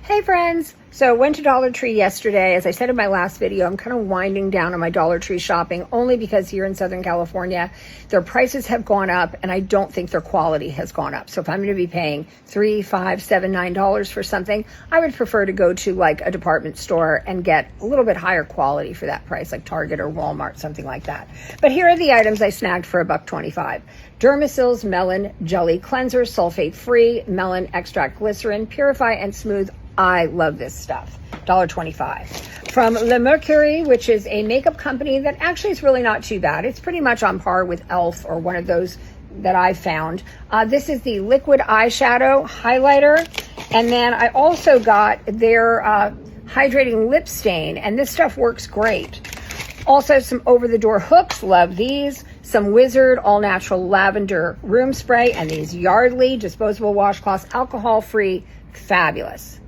Hey friends! So went to Dollar Tree yesterday. As I said in my last video, I'm kind of winding down on my Dollar Tree shopping only because here in Southern California, their prices have gone up and I don't think their quality has gone up. So if I'm going to be paying $3, $5, $7, $9 for something, I would prefer to go to like a department store and get a little bit higher quality for that price, like Target or Walmart, something like that. But here are the items I snagged for $1.25. Dermacill's Melon Jelly Cleanser, sulfate-free, melon extract glycerin, purify and smooth. I love this stuff. $1.25. From Le Mercury, which is a makeup company that actually is really not too bad. It's pretty much on par with e.l.f. or one of those that I found. This is the liquid eyeshadow highlighter. And then I also got their hydrating lip stain, and this stuff works great. Also some over-the-door hooks, love these. Some Wizard all-natural lavender room spray, and these Yardley disposable washcloths, alcohol-free, fabulous.